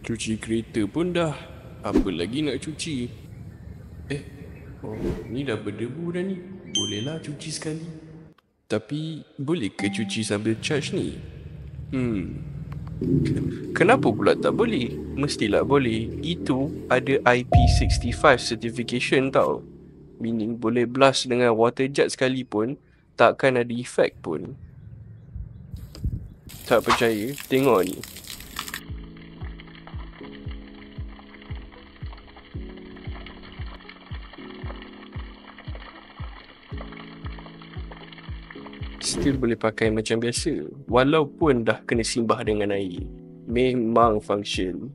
Cuci kereta pun dah. Apa lagi nak cuci? Ni dah berdebu dah ni. Bolehlah cuci sekali. Tapi, boleh ke cuci sambil charge ni? Kenapa pula tak boleh? Mestilah boleh. Itu ada IP65 certification tau. Meaning boleh blast dengan water jet sekalipun, takkan ada efek pun. Tak percaya? Tengok ni. Still boleh pakai macam biasa, walaupun dah kena simbah dengan air. Memang function.